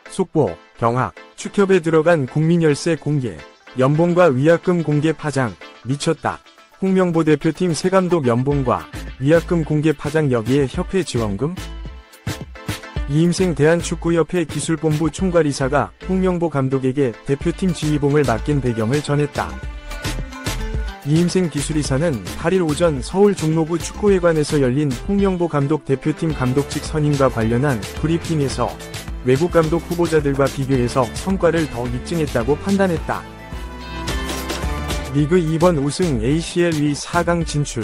속보, 경합, 축협에 들어간 국민열세 공개, 연봉과 위약금 공개 파장, 미쳤다. 홍명보 대표팀 새 감독 연봉과 위약금 공개 파장 여기에 협회 지원금? 이임생 대한축구협회 기술본부 총괄이사가 홍명보 감독에게 대표팀 지휘봉을 맡긴 배경을 전했다. 이임생 기술이사는 8일 오전 서울 종로구 축구회관에서 열린 홍명보 감독 대표팀 감독직 선임과 관련한 브리핑에서 외국 감독 후보자들과 비교해서 성과를 더 입증했다고 판단했다. 리그 2번 우승 ACL 위 4강 진출,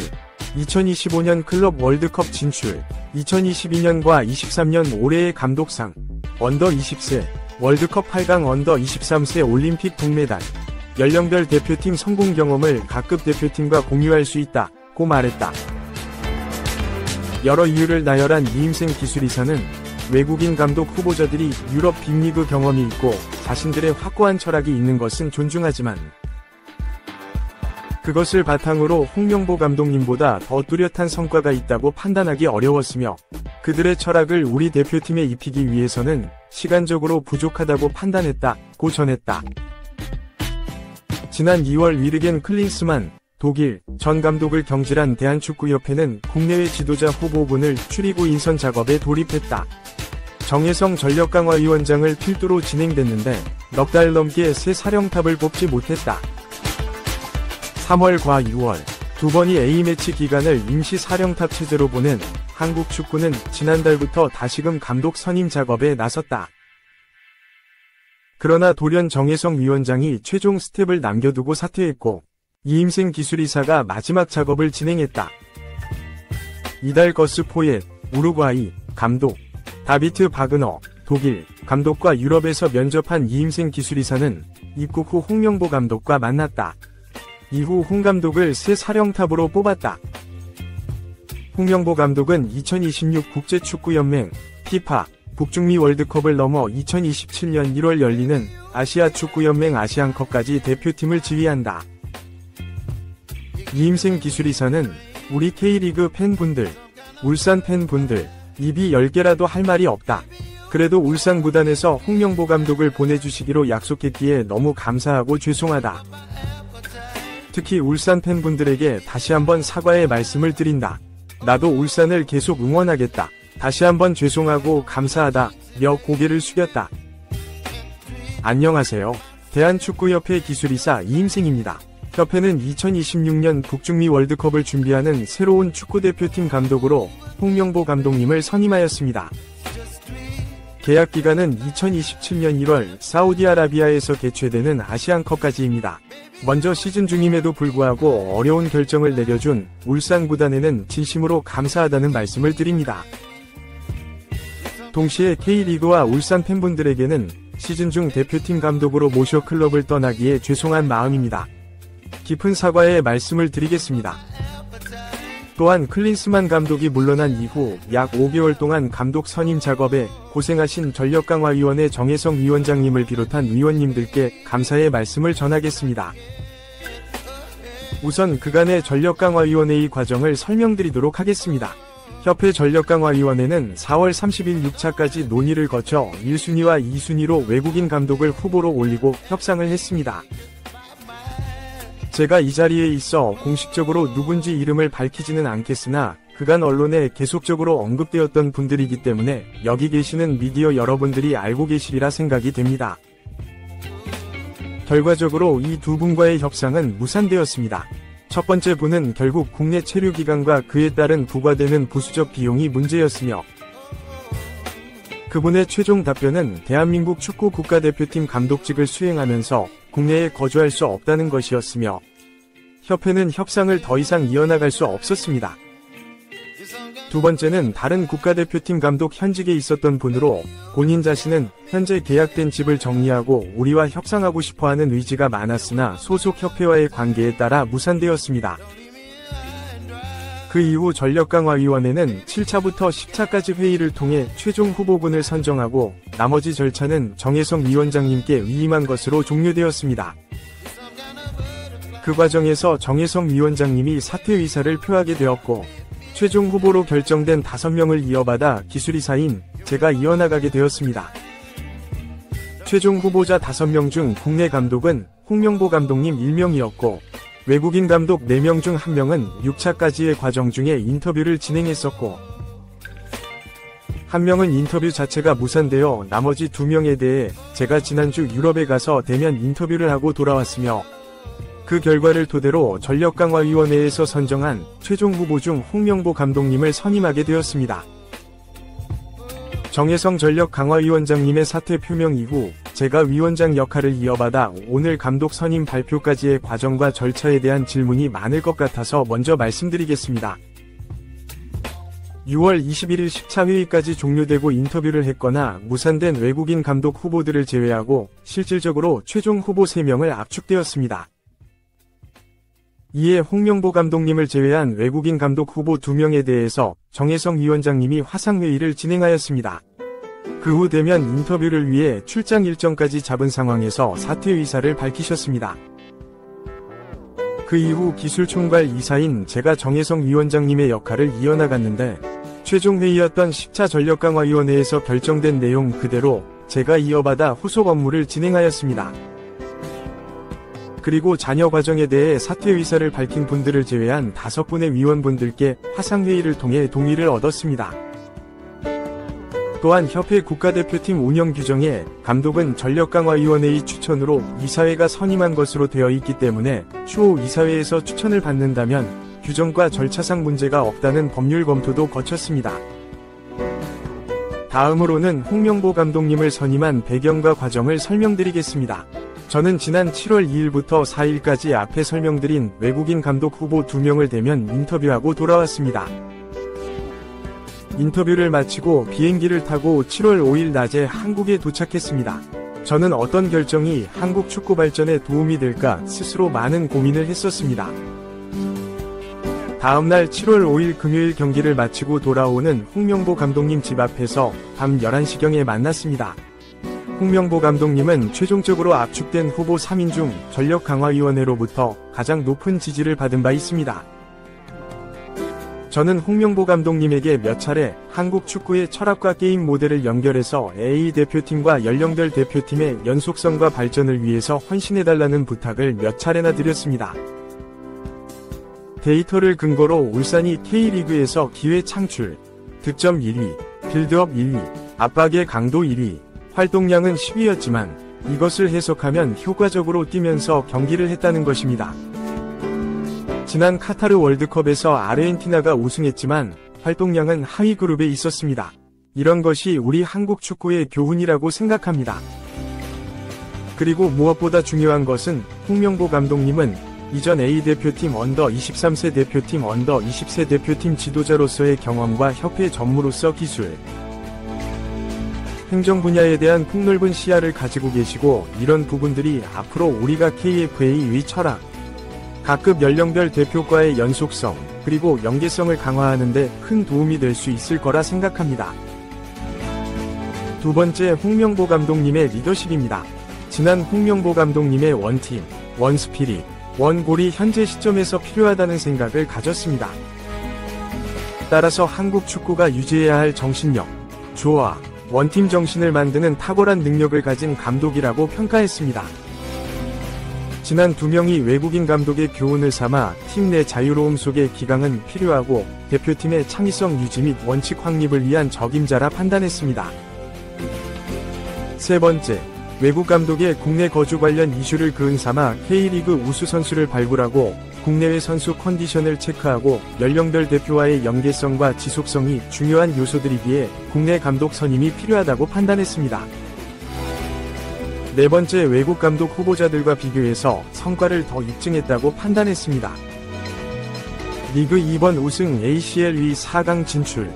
2025년 클럽 월드컵 진출, 2022년과 23년 올해의 감독상, 언더 20세, 월드컵 8강 언더 23세 올림픽 동메달, 연령별 대표팀 성공 경험을 각급 대표팀과 공유할 수 있다고 말했다. 여러 이유를 나열한 이임생 기술이사는 외국인 감독 후보자들이 유럽 빅리그 경험이 있고 자신들의 확고한 철학이 있는 것은 존중하지만 그것을 바탕으로 홍명보 감독님보다 더 뚜렷한 성과가 있다고 판단하기 어려웠으며 그들의 철학을 우리 대표팀에 입히기 위해서는 시간적으로 부족하다고 판단했다고 전했다. 지난 2월 위르겐 클린스만 독일 전 감독을 경질한 대한축구협회는 국내외 지도자 후보군을 추리고 인선 작업에 돌입했다. 정혜성 전력강화위원장을 필두로 진행됐는데 넉 달 넘게 새 사령탑을 뽑지 못했다. 3월과 6월 두 번이 A매치 기간을 임시 사령탑 체제로 보낸 한국 축구는 지난달부터 다시금 감독 선임 작업에 나섰다. 그러나 돌연 정혜성 위원장이 최종 스텝을 남겨두고 사퇴했고 이임생 기술이사가 마지막 작업을 진행했다. 이달 거스 포옙 우루과이 감독, 다비트 바그너 독일 감독과 유럽에서 면접한 이임생 기술이사는 입국 후 홍명보 감독과 만났다. 이후 홍 감독을 새 사령탑으로 뽑았다. 홍명보 감독은 2026 국제축구연맹 피파 북중미 월드컵을 넘어 2027년 1월 열리는 아시아 축구연맹 아시안컵까지 대표팀을 지휘한다. 이임생 기술이사는 우리 K리그 팬분들, 울산 팬분들, 입이 10개라도 할 말이 없다. 그래도 울산 구단에서 홍명보 감독을 보내주시기로 약속했기에 너무 감사하고 죄송하다. 특히 울산 팬분들에게 다시 한번 사과의 말씀을 드린다. 나도 울산을 계속 응원하겠다. 다시 한번 죄송하고 감사하다며 고개를 숙였다. 안녕하세요. 대한축구협회 기술이사 이임생입니다. 협회는 2026년 북중미 월드컵을 준비하는 새로운 축구대표팀 감독으로 홍명보 감독님을 선임하였습니다. 계약 기간은 2027년 1월 사우디아라비아에서 개최되는 아시안컵까지입니다. 먼저 시즌 중임에도 불구하고 어려운 결정을 내려준 울산 구단에는 진심으로 감사하다는 말씀을 드립니다. 동시에 K리그와 울산 팬분들에게는 시즌 중 대표팀 감독으로 모셔 클럽을 떠나기에 죄송한 마음입니다. 깊은 사과의 말씀을 드리겠습니다. 또한 클린스만 감독이 물러난 이후 약 5개월 동안 감독 선임 작업에 고생하신 전력강화위원회 정혜성 위원장님을 비롯한 위원님들께 감사의 말씀을 전하겠습니다. 우선 그간의 전력강화위원회의 과정을 설명드리도록 하겠습니다. 협회 전력강화위원회는 4월 30일 6차까지 논의를 거쳐 1순위와 2순위로 외국인 감독을 후보로 올리고 협상을 했습니다. 제가 이 자리에 있어 공식적으로 누군지 이름을 밝히지는 않겠으나 그간 언론에 계속적으로 언급되었던 분들이기 때문에 여기 계시는 미디어 여러분들이 알고 계시리라 생각이 됩니다. 결과적으로 이 두 분과의 협상은 무산되었습니다. 첫 번째 분은 결국 국내 체류기간과 그에 따른 부과되는 부수적 비용이 문제였으며 그분의 최종 답변은 대한민국 축구 국가대표팀 감독직을 수행하면서 국내에 거주할 수 없다는 것이었으며 협회는 협상을 더 이상 이어나갈 수 없었습니다. 두 번째는 다른 국가대표팀 감독 현직에 있었던 분으로 본인 자신은 현재 계약된 집을 정리하고 우리와 협상하고 싶어하는 의지가 많았으나 소속 협회와의 관계에 따라 무산되었습니다. 그 이후 전력강화위원회는 7차부터 10차까지 회의를 통해 최종 후보군을 선정하고 나머지 절차는 정혜성 위원장님께 위임한 것으로 종료되었습니다. 그 과정에서 정혜성 위원장님이 사퇴 의사를 표하게 되었고 최종 후보로 결정된 5명을 이어받아 기술이사인 제가 이어나가게 되었습니다. 최종 후보자 5명 중 국내 감독은 홍명보 감독님 1명이었고 외국인 감독 4명 중 1명은 6차까지의 과정 중에 인터뷰를 진행했었고, 1명은 인터뷰 자체가 무산되어 나머지 2명에 대해 제가 지난주 유럽에 가서 대면 인터뷰를 하고 돌아왔으며, 그 결과를 토대로 전력강화위원회에서 선정한 최종 후보 중 홍명보 감독님을 선임하게 되었습니다. 정혜성 전력강화위원장님의 사퇴 표명 이후 제가 위원장 역할을 이어받아 오늘 감독 선임 발표까지의 과정과 절차에 대한 질문이 많을 것 같아서 먼저 말씀드리겠습니다. 6월 21일 10차 회의까지 종료되고 인터뷰를 했거나 무산된 외국인 감독 후보들을 제외하고 실질적으로 최종 후보 3명을 압축되었습니다. 이에 홍명보 감독님을 제외한 외국인 감독 후보 2명에 대해서 정혜성 위원장님이 화상회의를 진행하였습니다. 그 후 대면 인터뷰를 위해 출장 일정까지 잡은 상황에서 사퇴 의사를 밝히셨습니다. 그 이후 기술총괄 이사인 제가 정혜성 위원장님의 역할을 이어나갔는데, 최종 회의였던 10차 전력강화위원회에서 결정된 내용 그대로 제가 이어받아 후속 업무를 진행하였습니다. 그리고 잔여 과정에 대해 사퇴 의사를 밝힌 분들을 제외한 5분의 위원분들께 화상회의를 통해 동의를 얻었습니다. 또한 협회 국가대표팀 운영 규정에 감독은 전력강화위원회의 추천으로 이사회가 선임한 것으로 되어 있기 때문에 추후 이사회에서 추천을 받는다면 규정과 절차상 문제가 없다는 법률 검토도 거쳤습니다. 다음으로는 홍명보 감독님을 선임한 배경과 과정을 설명드리겠습니다. 저는 지난 7월 2일부터 4일까지 앞에 설명드린 외국인 감독 후보 2명을 대면 인터뷰하고 돌아왔습니다. 인터뷰를 마치고 비행기를 타고 7월 5일 낮에 한국에 도착했습니다. 저는 어떤 결정이 한국 축구 발전에 도움이 될까 스스로 많은 고민을 했었습니다. 다음날 7월 5일 금요일 경기를 마치고 돌아오는 홍명보 감독님 집 앞에서 밤 11시경에 만났습니다. 홍명보 감독님은 최종적으로 압축된 후보 3인 중 전력강화위원회로부터 가장 높은 지지를 받은 바 있습니다. 저는 홍명보 감독님에게 몇 차례 한국 축구의 철학과 게임 모델을 연결해서 A 대표팀과 연령별 대표팀의 연속성과 발전을 위해서 헌신해달라는 부탁을 몇 차례나 드렸습니다. 데이터를 근거로 울산이 K리그에서 기회 창출, 득점 1위, 빌드업 1위, 압박의 강도 1위, 활동량은 10위였지만 이것을 해석하면 효과적으로 뛰면서 경기를 했다는 것입니다. 지난 카타르 월드컵에서 아르헨티나가 우승했지만 활동량은 하위 그룹에 있었습니다. 이런 것이 우리 한국 축구의 교훈이라고 생각합니다. 그리고 무엇보다 중요한 것은 홍명보 감독님은 이전 A대표팀 언더 23세 대표팀 언더 20세 대표팀 지도자로서의 경험과 협회 전무로서 기술, 행정 분야에 대한 폭넓은 시야를 가지고 계시고, 이런 부분들이 앞으로 우리가 KFA의 철학, 각급 연령별 대표과의 연속성, 그리고 연계성을 강화하는 데 큰 도움이 될 수 있을 거라 생각합니다. 두 번째, 홍명보 감독님의 리더십입니다. 지난 홍명보 감독님의 원팀, 원스피릿, 원골이 현재 시점에서 필요하다는 생각을 가졌습니다. 따라서 한국 축구가 유지해야 할 정신력, 조화, 원팀 정신을 만드는 탁월한 능력을 가진 감독이라고 평가했습니다. 지난 2명이 외국인 감독의 교훈을 삼아 팀 내 자유로움 속의 기강은 필요하고 대표팀의 창의성 유지 및 원칙 확립을 위한 적임자라 판단했습니다. 세 번째, 외국 감독의 국내 거주 관련 이슈를 근원 삼아 K리그 우수 선수를 발굴하고 국내외 선수 컨디션을 체크하고 연령별 대표와의 연계성과 지속성이 중요한 요소들이기에 국내 감독 선임이 필요하다고 판단했습니다. 네 번째, 외국 감독 후보자들과 비교해서 성과를 더 입증했다고 판단했습니다. 리그 2번 우승, ACL 4강 진출,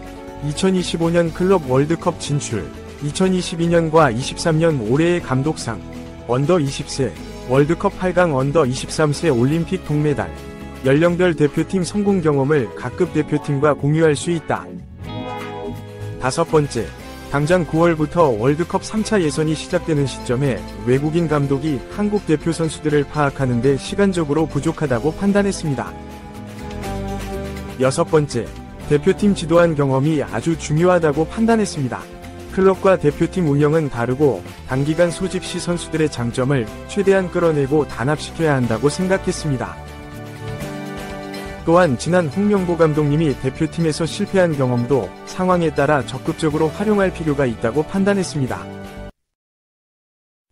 2025년 클럽 월드컵 진출, 2022년과 23년 올해의 감독상, 언더 20세, 월드컵 8강 언더 23세 올림픽 동메달, 연령별 대표팀 성공 경험을 각급 대표팀과 공유할 수 있다. 다섯 번째, 당장 9월부터 월드컵 3차 예선이 시작되는 시점에 외국인 감독이 한국 대표 선수들을 파악하는 데 시간적으로 부족하다고 판단했습니다. 여섯 번째, 대표팀 지도한 경험이 아주 중요하다고 판단했습니다. 클럽과 대표팀 운영은 다르고 단기간 소집 시 선수들의 장점을 최대한 끌어내고 단합시켜야 한다고 생각했습니다. 또한 지난 홍명보 감독님이 대표팀에서 실패한 경험도 상황에 따라 적극적으로 활용할 필요가 있다고 판단했습니다.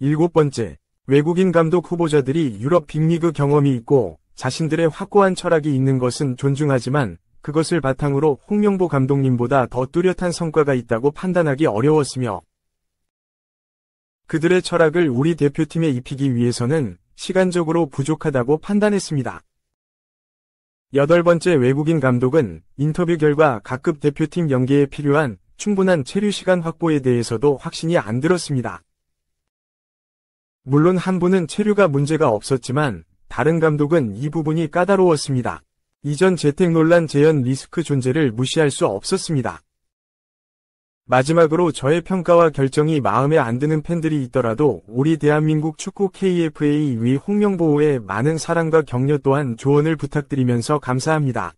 7번째, 외국인 감독 후보자들이 유럽 빅리그 경험이 있고 자신들의 확고한 철학이 있는 것은 존중하지만 그것을 바탕으로 홍명보 감독님보다 더 뚜렷한 성과가 있다고 판단하기 어려웠으며 그들의 철학을 우리 대표팀에 입히기 위해서는 시간적으로 부족하다고 판단했습니다. 8번째, 외국인 감독은 인터뷰 결과 각급 대표팀 연계에 필요한 충분한 체류 시간 확보에 대해서도 확신이 안 들었습니다. 물론 한 분은 체류가 문제가 없었지만 다른 감독은 이 부분이 까다로웠습니다. 이전 재택 논란 재현 리스크 존재를 무시할 수 없었습니다. 마지막으로 저의 평가와 결정이 마음에 안 드는 팬들이 있더라도 우리 대한민국 축구 KFA 위 홍명보호의 많은 사랑과 격려 또한 조언을 부탁드리면서 감사합니다.